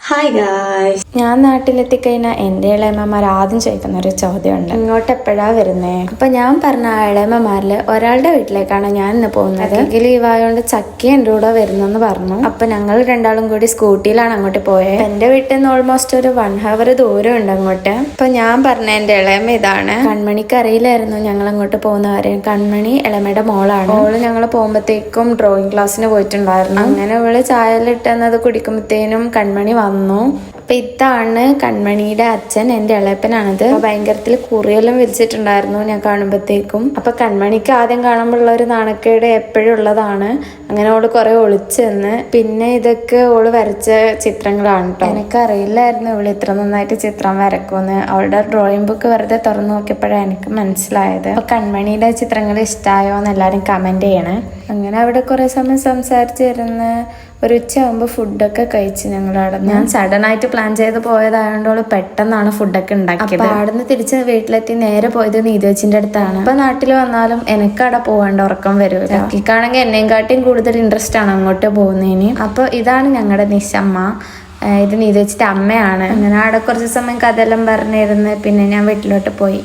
Hi guys, ഞാൻ നാട്ടിലെത്തിക്കഴിഞ്ഞാൽ എൻ്റെ ഇളയമ്മമാർ ആദ്യം ചോദിക്കുന്ന ഒരു ചോദ്യമുണ്ട്, ഇങ്ങോട്ട് എപ്പോഴാ വരുന്നേ? അപ്പൊ ഞാൻ പറഞ്ഞ ആ ഇളയമ്മമാരിൽ ഒരാളുടെ വീട്ടിലേക്കാണ് ഞാൻ ഇന്ന് പോകുന്നത്. ലീവായോണ്ട് ചക്കി എൻ്റെ കൂടെ വരുന്നെന്ന് പറഞ്ഞു. അപ്പൊ ഞങ്ങൾ രണ്ടാളും കൂടി സ്കൂട്ടിയിലാണ് അങ്ങോട്ട് പോയത്. എൻ്റെ വീട്ടിൽ നിന്ന് ഓൾമോസ്റ്റ് ഒരു 1 hour ദൂരം ഉണ്ട് അങ്ങോട്ട്. അപ്പൊ ഞാൻ പറഞ്ഞ എൻ്റെ ഇളയമ്മ ഇതാണ്. കൺമണിക്ക് അറിയില്ലായിരുന്നു ഞങ്ങൾ അങ്ങോട്ട് പോകുന്നവരെ. കൺമണി ഇളയമ്മയുടെ മോളാണ്. മോള് ഞങ്ങൾ പോകുമ്പോഴത്തേക്കും ഡ്രോയിങ് ക്ലാസ്സിന് പോയിട്ടുണ്ടായിരുന്നു. അങ്ങനെ അവള് ചായലിട്ടെന്നത് കുടിക്കുമ്പോഴത്തേനും കൺമണി വന്നു. അപ്പൊ ഇതാണ് കൺമണിയുടെ അച്ഛൻ, എന്റെ ഇളയപ്പനാണിത്. ഭയങ്കരത്തിൽ കുറിയെല്ലാം വിരിച്ചിട്ടുണ്ടായിരുന്നു ഞാൻ കാണുമ്പോഴത്തേക്കും. അപ്പൊ കൺമണിക്ക് ആദ്യം കാണുമ്പോഴുള്ള ഒരു നാണക്കേട് എപ്പോഴും ഉള്ളതാണ്. അങ്ങനെ ഓള് കുറെ ഒളിച്ചെന്ന്. പിന്നെ ഇതൊക്കെ ഓള് വരച്ച ചിത്രങ്ങളാണ് കേട്ടോ. എനിക്കറിയില്ലായിരുന്നു ഇവള് ഇത്ര നന്നായിട്ട് ചിത്രം വരക്കുമെന്ന്. അവളുടെ ഡ്രോയിങ് ബുക്ക് വെറുതെ തുറന്നു നോക്കിയപ്പോഴാണ് എനിക്ക് മനസ്സിലായത്. അപ്പൊ കൺമണിയുടെ ചിത്രങ്ങൾ ഇഷ്ടമായോ എന്ന് എല്ലാവരും കമന്റ് ചെയ്യണേ. അങ്ങനെ അവിടെ കുറെ സമയം സംസാരിച്ചിരുന്ന് ഒരു ഉച്ചയാകുമ്പോൾ ഫുഡൊക്കെ കഴിച്ച് ഞങ്ങളവിടെ. ഞാൻ സഡൻ ആയിട്ട് പ്ലാൻ ചെയ്ത് പോയതായതുകൊണ്ട് പെട്ടെന്നാണ് ഫുഡൊക്കെ ഉണ്ടാക്കിയത്. അപ്പൊ അവിടുന്ന് തിരിച്ച് വീട്ടിലെത്തി നേരെ പോയത് നീതുവച്ചിന്റെ അടുത്താണ്. ഇപ്പൊ നാട്ടിൽ വന്നാലും എനിക്കവിടെ പോകേണ്ട ഉറക്കം വരും. ചക്കിക്കാണെങ്കിൽ എന്നെയും കാട്ടിയും കൂടുതൽ ഇൻട്രസ്റ്റ് ആണ് അങ്ങോട്ട് പോകുന്നതിന്. അപ്പൊ ഇതാണ് ഞങ്ങളുടെ നിശമ്മ. ഇത് നീതുവച്ചിന്റെ അമ്മയാണ്. അങ്ങനെ അവിടെ കുറച്ച് സമയം കഥയെല്ലാം പറഞ്ഞിരുന്ന് പിന്നെ ഞാൻ വീട്ടിലോട്ട് പോയി.